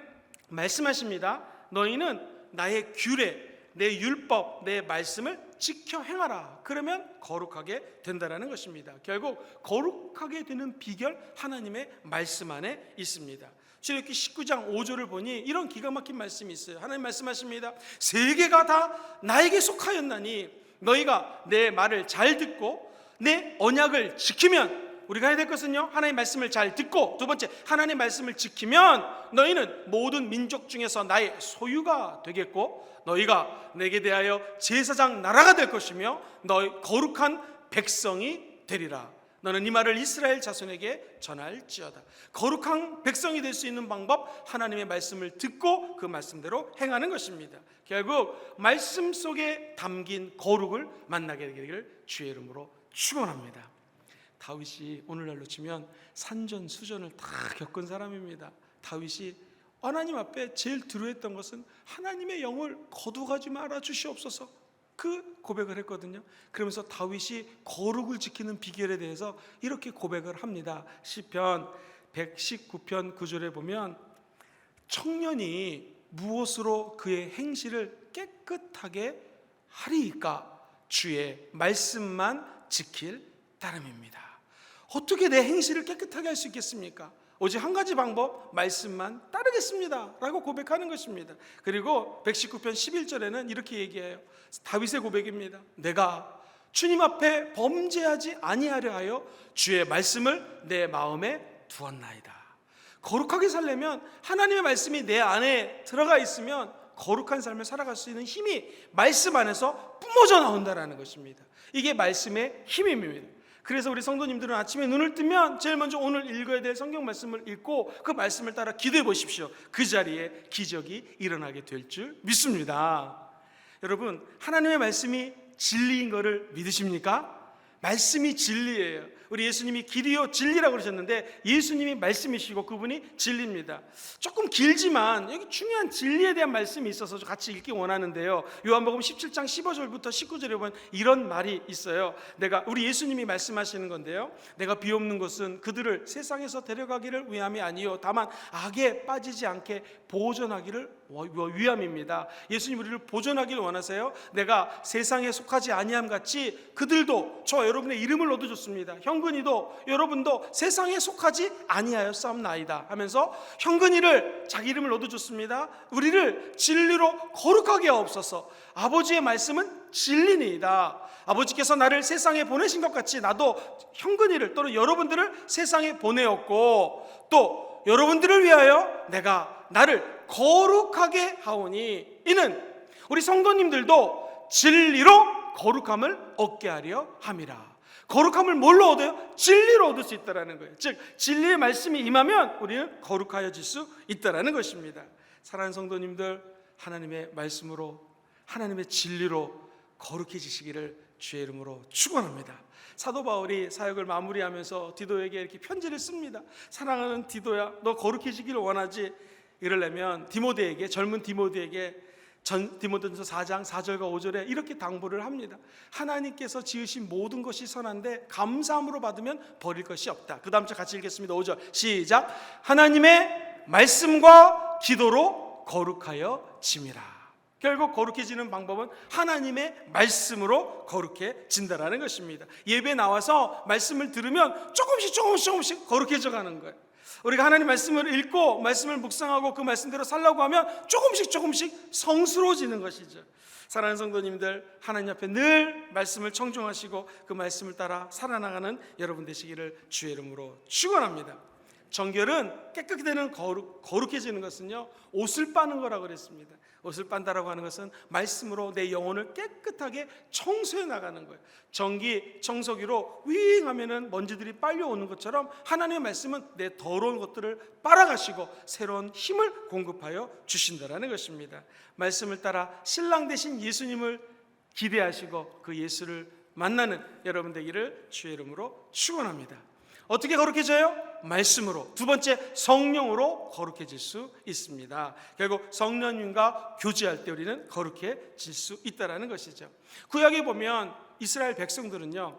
말씀하십니다. 너희는 나의 규례, 내 율법, 내 말씀을 지켜 행하라. 그러면 거룩하게 된다라는 것입니다. 결국 거룩하게 되는 비결, 하나님의 말씀 안에 있습니다. 출애굽기 19장 5절을 보니 이런 기가 막힌 말씀이 있어요. 하나님 말씀하십니다. 세계가 다 나에게 속하였나니 너희가 내 말을 잘 듣고 내 언약을 지키면, 우리가 해야 될 것은요, 하나님의 말씀을 잘 듣고, 두 번째, 하나님의 말씀을 지키면 너희는 모든 민족 중에서 나의 소유가 되겠고 너희가 내게 대하여 제사장 나라가 될 것이며 너희 거룩한 백성이 되리라. 너는 이 말을 이스라엘 자손에게 전할지어다. 거룩한 백성이 될 수 있는 방법, 하나님의 말씀을 듣고 그 말씀대로 행하는 것입니다. 결국 말씀 속에 담긴 거룩을 만나게 되기를 주의 이름으로 축원합니다. 다윗이 오늘날로 치면 산전수전을 다 겪은 사람입니다. 다윗이 하나님 앞에 제일 두려워했던 것은 하나님의 영을 거두가지 말아 주시옵소서, 그 고백을 했거든요. 그러면서 다윗이 거룩을 지키는 비결에 대해서 이렇게 고백을 합니다. 시편 119편 9절에 보면 청년이 무엇으로 그의 행실을 깨끗하게 하리이까? 주의 말씀만 지킬 따름입니다. 어떻게 내 행실을 깨끗하게 할 수 있겠습니까? 오직 한 가지 방법, 말씀만 따르겠습니다 라고 고백하는 것입니다. 그리고 119편 11절에는 이렇게 얘기해요. 다윗의 고백입니다. 내가 주님 앞에 범죄하지 아니하려 하여 주의 말씀을 내 마음에 두었나이다. 거룩하게 살려면 하나님의 말씀이 내 안에 들어가 있으면 거룩한 삶을 살아갈 수 있는 힘이 말씀 안에서 뿜어져 나온다는 것입니다. 이게 말씀의 힘입니다. 그래서 우리 성도님들은 아침에 눈을 뜨면 제일 먼저 오늘 읽어야 될 성경 말씀을 읽고 그 말씀을 따라 기도해 보십시오. 그 자리에 기적이 일어나게 될 줄 믿습니다. 여러분, 하나님의 말씀이 진리인 것을 믿으십니까? 말씀이 진리예요. 우리 예수님이 길이요 진리라고 그러셨는데 예수님이 말씀이시고 그분이 진리입니다. 조금 길지만 여기 중요한 진리에 대한 말씀이 있어서 같이 읽기 원하는데요. 요한복음 17장 15절부터 19절에 보면 이런 말이 있어요. 우리 예수님이 말씀하시는 건데요. 내가 비옵는 것은 그들을 세상에서 데려가기를 위함이 아니요 다만 악에 빠지지 않게 보존하기를 위함입니다. 예수님 우리를 보존하기를 원하세요. 내가 세상에 속하지 아니함 같이 그들도 저와 여러분의 이름을 얻어줬습니다. 형근이도 여러분도 세상에 속하지 아니하였사옵나이다 하면서 형근이를 자기 이름을 얻어줬습니다. 우리를 진리로 거룩하게 하옵소서. 아버지의 말씀은 진리니이다. 아버지께서 나를 세상에 보내신 것 같이 나도 형근이를 또는 여러분들을 세상에 보내었고 또 여러분들을 위하여 내가 나를 거룩하게 하오니 이는 우리 성도님들도 진리로 거룩함을 얻게 하려 함이라. 거룩함을 뭘로 얻어요? 진리로 얻을 수 있다는 거예요. 즉 진리의 말씀이 임하면 우리는 거룩하여질 수 있다는 것입니다. 사랑하는 성도님들, 하나님의 말씀으로 하나님의 진리로 거룩해지시기를 주의 이름으로 축원합니다. 사도 바울이 사역을 마무리하면서 디도에게 이렇게 편지를 씁니다. 사랑하는 디도야, 너 거룩해지기를 원하지? 이러려면 디모데에게, 젊은 디모데에게 디모데전서 4장 4절과 5절에 이렇게 당부를 합니다. 하나님께서 지으신 모든 것이 선한데 감사함으로 받으면 버릴 것이 없다. 그 다음 절 같이 읽겠습니다. 5절 시작. 하나님의 말씀과 기도로 거룩하여 짐이라. 결국 거룩해지는 방법은 하나님의 말씀으로 거룩해진다라는 것입니다. 예배 나와서 말씀을 들으면 조금씩 거룩해져 가는 거예요. 우리가 하나님 말씀을 읽고 말씀을 묵상하고 그 말씀대로 살라고 하면 조금씩 성스러워지는 것이죠. 사랑하는 성도님들, 하나님 앞에 늘 말씀을 청종하시고 그 말씀을 따라 살아나가는 여러분 되시기를 주의 이름으로 축원합니다. 정결은 깨끗이 되는 거룩해지는 것은요, 옷을 빠는 거라고 그랬습니다. 옷을 빤다라고 하는 것은 말씀으로 내 영혼을 깨끗하게 청소해 나가는 거예요. 전기 청소기로 윙 하면은 먼지들이 빨려오는 것처럼 하나님의 말씀은 내 더러운 것들을 빨아가시고 새로운 힘을 공급하여 주신다라는 것입니다. 말씀을 따라 신랑 되신 예수님을 기대하시고 그 예수를 만나는 여러분 되기를 주의 이름으로 축원합니다. 어떻게 거룩해져요? 말씀으로. 두 번째, 성령으로 거룩해질 수 있습니다. 결국 성령님과 교제할 때 우리는 거룩해질 수 있다는 것이죠. 구약에 보면 이스라엘 백성들은요,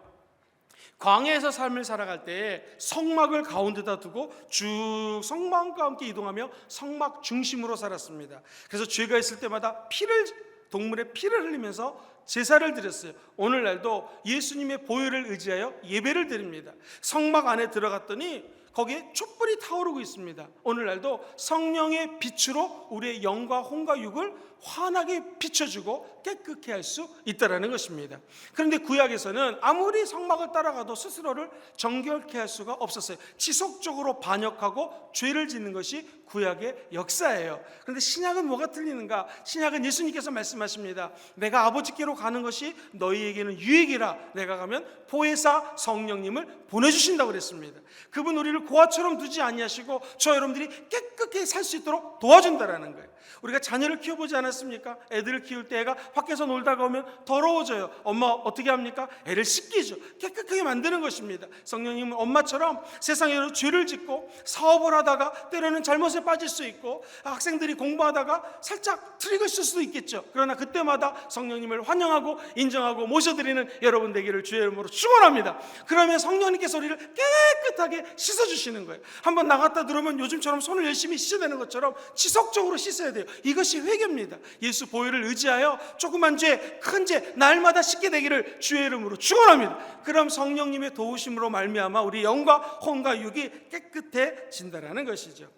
광야에서 삶을 살아갈 때 성막을 가운데다 두고 쭉 성막과 함께 이동하며 성막 중심으로 살았습니다. 그래서 죄가 있을 때마다 피를 동물의 피를 흘리면서 제사를 드렸어요. 오늘날도 예수님의 보혈을 의지하여 예배를 드립니다. 성막 안에 들어갔더니 거기에 촛불이 타오르고 있습니다. 오늘날도 성령의 빛으로 우리의 영과 혼과 육을 환하게 비춰주고 깨끗게 할 수 있다는 것입니다. 그런데 구약에서는 아무리 성막을 따라가도 스스로를 정결케 할 수가 없었어요. 지속적으로 반역하고 죄를 짓는 것이 구약의 역사예요. 그런데 신약은 뭐가 틀리는가? 신약은 예수님께서 말씀하십니다. 내가 아버지께로 가는 것이 너희에게는 유익이라. 내가 가면 보혜사 성령님을 보내주신다고 그랬습니다. 그분 우리를 고아처럼 두지 아니하시고 저 여러분들이 깨끗하게 살 수 있도록 도와준다라는 거예요. 우리가 자녀를 키워보지 않았습니까? 애들을 키울 때 애가 밖에서 놀다가 오면 더러워져요. 엄마 어떻게 합니까? 애를 씻기죠. 깨끗하게 만드는 것입니다. 성령님은 엄마처럼 세상에 죄를 짓고 사업을 하다가 때로는 잘못에 빠질 수 있고 학생들이 공부하다가 살짝 트릭을 쓸 수도 있겠죠. 그러나 그때마다 성령님을 환영하고 인정하고 모셔드리는 여러분 되기를 주의 이름으로 축원합니다. 그러면 성령님께서 우리를 깨끗하게 씻어주시는 거예요. 한번 나갔다 들어오면 요즘처럼 손을 열심히 씻어야 되는 것처럼 지속적으로 씻어야 돼요. 이것이 회개입니다. 예수 보혈을 의지하여 조그만 죄, 큰 죄 날마다 씻게 되기를 주의 이름으로 축원합니다. 그럼 성령님의 도우심으로 말미암아 우리 영과 혼과 육이 깨끗해진다라는 것이죠.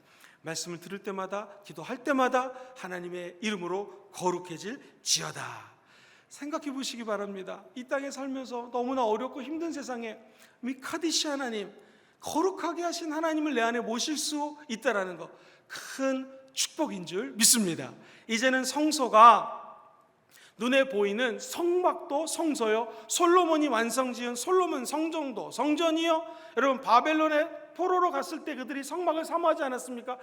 말씀을 들을 때마다 기도할 때마다 하나님의 이름으로 거룩해질 지어다. 생각해 보시기 바랍니다. 이 땅에 살면서 너무나 어렵고 힘든 세상에 미카디시 하나님, 거룩하게 하신 하나님을 내 안에 모실 수 있다라는 것, 큰 축복인 줄 믿습니다. 이제는 성소가 눈에 보이는 성막도 성소요, 솔로몬이 완성지은 솔로몬 성정도 성전이요. 여러분 바벨론에 포로로 갔을 때 그들이 성막을 사모하지 않았습니까?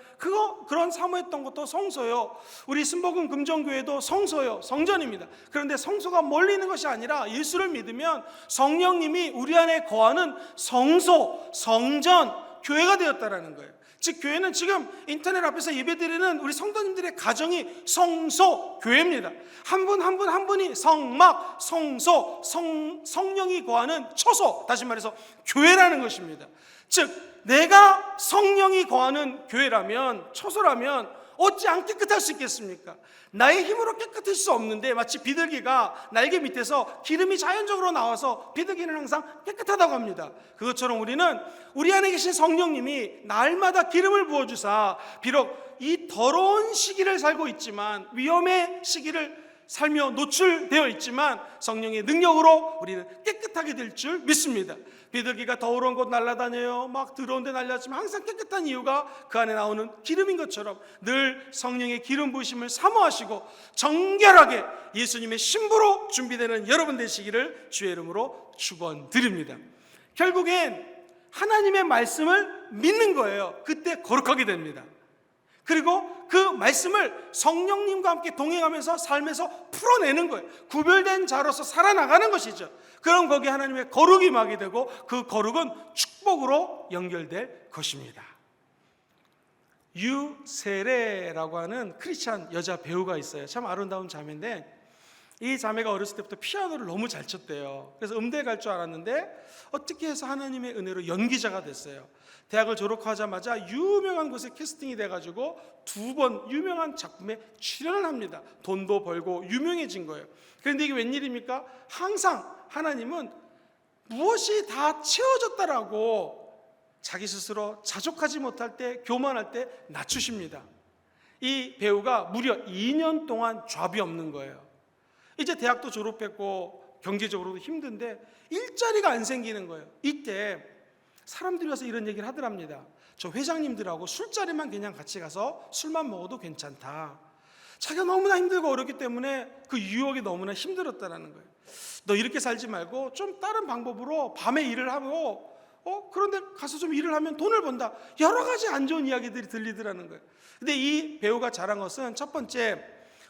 그런 사모했던 것도 성소요. 우리 순복음 금정교회도 성소요, 성전입니다. 그런데 성소가 멀리 있는 것이 아니라 예수를 믿으면 성령님이 우리 안에 거하는 성소, 성전, 교회가 되었다라는 거예요. 즉 교회는 지금 인터넷 앞에서 예배드리는 우리 성도님들의 가정이 성소 교회입니다. 한 분 한 분 한 분이 성막, 성소, 성령이 거하는 처소, 다시 말해서 교회라는 것입니다. 즉 내가 성령이 거하는 교회라면, 처소라면 어찌 안 깨끗할 수 있겠습니까? 나의 힘으로 깨끗할 수 없는데 마치 비둘기가 날개 밑에서 기름이 자연적으로 나와서 비둘기는 항상 깨끗하다고 합니다. 그것처럼 우리는 우리 안에 계신 성령님이 날마다 기름을 부어주사 비록 이 더러운 시기를 살고 있지만, 위험의 시기를 살며 노출되어 있지만 성령의 능력으로 우리는 깨끗하게 될 줄 믿습니다. 비둘기가 더러운 곳 날아다녀요. 막 더러운 데 날렸지만 항상 깨끗한 이유가 그 안에 나오는 기름인 것처럼 늘 성령의 기름 부으심을 사모하시고 정결하게 예수님의 신부로 준비되는 여러분 되시기를 주의 이름으로 축원드립니다. 결국엔 하나님의 말씀을 믿는 거예요. 그때 거룩하게 됩니다. 그리고 그 말씀을 성령님과 함께 동행하면서 삶에서 풀어내는 거예요. 구별된 자로서 살아나가는 것이죠. 그럼 거기에 하나님의 거룩이 임하게 되고 그 거룩은 축복으로 연결될 것입니다. 유세레라고 하는 크리스찬 여자 배우가 있어요. 참 아름다운 자매인데 이 자매가 어렸을 때부터 피아노를 너무 잘 쳤대요. 그래서 음대 갈 줄 알았는데 어떻게 해서 하나님의 은혜로 연기자가 됐어요. 대학을 졸업하자마자 유명한 곳에 캐스팅이 돼가지고 2번 유명한 작품에 출연을 합니다. 돈도 벌고 유명해진 거예요. 그런데 이게 웬일입니까? 항상 하나님은 무엇이 다 채워졌다라고 자기 스스로 자족하지 못할 때, 교만할 때 낮추십니다. 이 배우가 무려 2년 동안 잡이 없는 거예요. 이제 대학도 졸업했고 경제적으로도 힘든데 일자리가 안 생기는 거예요. 이때 사람들이 와서 이런 얘기를 하더랍니다. 저 회장님들하고 술자리만 그냥 같이 가서 술만 먹어도 괜찮다. 자기가 너무나 힘들고 어렵기 때문에 그 유혹이 너무나 힘들었다는 거예요. 너 이렇게 살지 말고 좀 다른 방법으로 밤에 일을 하고 그런데 가서 좀 일을 하면 돈을 번다. 여러 가지 안 좋은 이야기들이 들리더라는 거예요. 근데 이 배우가 잘한 것은 첫 번째,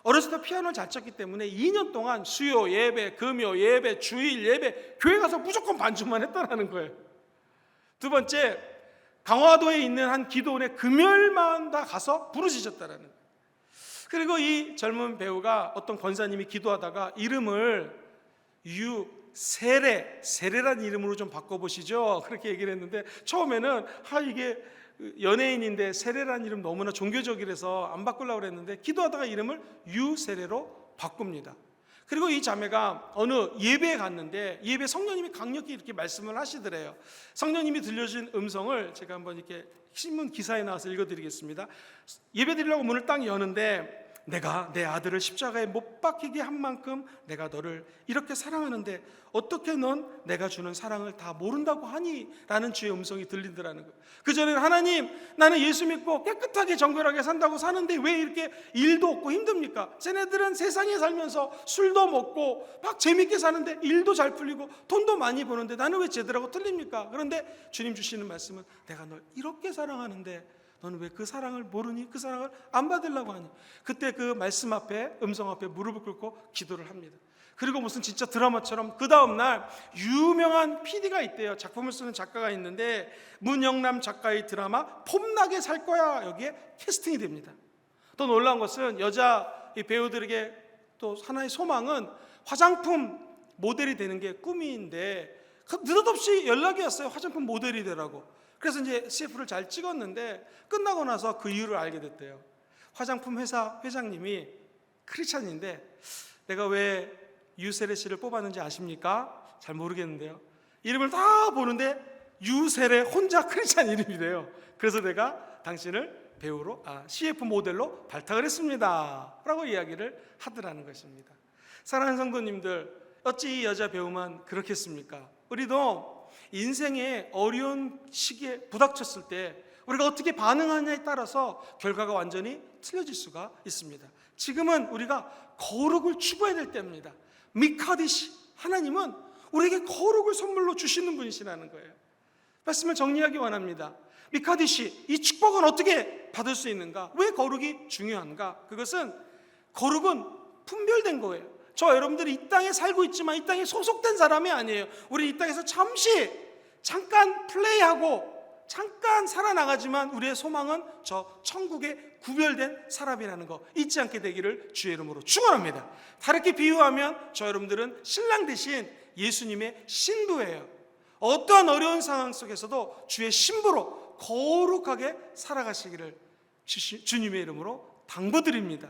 어렸을 때 피아노를 잘 쳤기 때문에 2년 동안 수요 예배, 금요 예배, 주일 예배, 교회 가서 무조건 반주만 했다는 거예요. 두 번째, 강화도에 있는 한 기도원에 금요일마다 가서 부르짖었다는 거예요. 그리고 이 젊은 배우가 어떤 권사님이 기도하다가 이름을 세레라는 이름으로 좀 바꿔보시죠. 그렇게 얘기를 했는데 처음에는 이게 연예인인데 세레라는 이름 너무나 종교적이라서 안 바꾸려고 그랬는데 기도하다가 이름을 유세레로 바꿉니다. 그리고 이 자매가 어느 예배에 갔는데 예배 성령님이 강력히 이렇게 말씀을 하시더래요. 성령님이 들려주신 음성을 제가 한번 이렇게 신문 기사에 나와서 읽어드리겠습니다. 예배 드리려고 문을 딱 여는데 내가 내 아들을 십자가에 못 박히게 한 만큼 내가 너를 이렇게 사랑하는데 어떻게 넌 내가 주는 사랑을 다 모른다고 하니? 라는 주의 음성이 들리더라는 거예요. 그전에는 하나님, 나는 예수 믿고 깨끗하게 정결하게 산다고 사는데 왜 이렇게 일도 없고 힘듭니까? 쟤네들은 세상에 살면서 술도 먹고 막 재밌게 사는데 일도 잘 풀리고 돈도 많이 버는데 나는 왜 쟤들하고 틀립니까? 그런데 주님 주시는 말씀은 내가 널 이렇게 사랑하는데 너는 왜 그 사랑을 모르니? 그 사랑을 안 받으려고 하니? 그때 그 말씀 앞에, 음성 앞에 무릎을 꿇고 기도를 합니다. 그리고 무슨 진짜 드라마처럼 그 다음날 유명한 PD가 있대요. 작품을 쓰는 작가가 있는데 문영남 작가의 드라마 폼나게 살 거야, 여기에 캐스팅이 됩니다. 또 놀라운 것은 여자 이 배우들에게 또 하나의 소망은 화장품 모델이 되는 게 꿈인데 느닷없이 연락이 왔어요. 화장품 모델이 되라고. 그래서 이제 CF를 잘 찍었는데 끝나고 나서 그 이유를 알게 됐대요. 화장품 회사 회장님이 크리스찬인데 내가 왜 유세례 씨를 뽑았는지 아십니까? 잘 모르겠는데요. 이름을 다 보는데 유세례 혼자 크리스찬 이름이래요. 그래서 내가 당신을 배우로 CF 모델로 발탁을 했습니다 라고 이야기를 하더라는 것입니다. 사랑하는 성도님들, 어찌 이 여자 배우만 그렇겠습니까? 우리도 인생의 어려운 시기에 부닥쳤을 때 우리가 어떻게 반응하냐에 따라서 결과가 완전히 틀려질 수가 있습니다. 지금은 우리가 거룩을 추구해야 될 때입니다. 미카디시, 하나님은 우리에게 거룩을 선물로 주시는 분이시라는 거예요. 말씀을 정리하기 원합니다. 미카디시, 이 축복은 어떻게 받을 수 있는가? 왜 거룩이 중요한가? 그것은 거룩은 분별된 거예요. 저 여러분들이 이 땅에 살고 있지만 이 땅에 소속된 사람이 아니에요. 우리 이 땅에서 잠깐 플레이하고 잠깐 살아나가지만 우리의 소망은 저 천국에 구별된 사람이라는 거 잊지 않게 되기를 주의 이름으로 축원합니다. 다르게 비유하면 저 여러분들은 신랑 대신 예수님의 신부예요. 어떠한 어려운 상황 속에서도 주의 신부로 거룩하게 살아가시기를 주님의 이름으로 당부드립니다.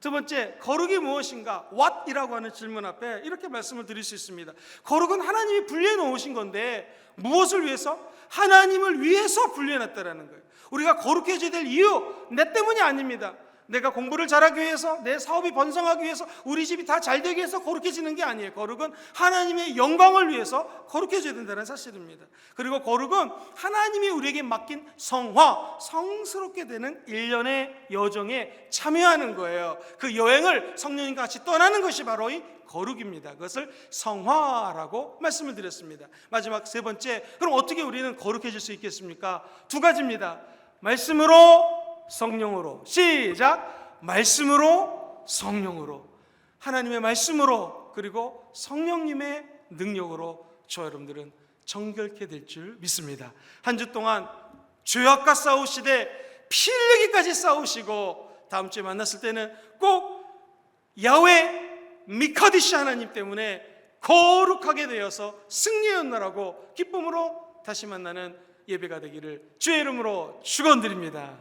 두 번째, 거룩이 무엇인가? What이라고 하는 질문 앞에 이렇게 말씀을 드릴 수 있습니다. 거룩은 하나님이 분리해 놓으신 건데 무엇을 위해서? 하나님을 위해서 분리해 놨다라는 거예요. 우리가 거룩해져야 될 이유, 내 때문이 아닙니다. 내가 공부를 잘하기 위해서, 내 사업이 번성하기 위해서, 우리 집이 다 잘 되기 위해서 거룩해지는 게 아니에요. 거룩은 하나님의 영광을 위해서 거룩해져야 된다는 사실입니다. 그리고 거룩은 하나님이 우리에게 맡긴 성화, 성스럽게 되는 일련의 여정에 참여하는 거예요. 그 여행을 성령님과 같이 떠나는 것이 바로 이 거룩입니다. 그것을 성화라고 말씀을 드렸습니다. 마지막 세 번째, 그럼 어떻게 우리는 거룩해질 수 있겠습니까? 두 가지입니다. 말씀으로, 성령으로. 시작! 말씀으로, 성령으로. 하나님의 말씀으로 그리고 성령님의 능력으로 저 여러분들은 정결케 될 줄 믿습니다. 한 주 동안 죄악과 싸우시되 피 흘리기까지 싸우시고 다음 주에 만났을 때는 꼭 야훼 미카디시 하나님 때문에 거룩하게 되어서 승리의 연날하고 기쁨으로 다시 만나는 예배가 되기를 주의 이름으로 축원드립니다.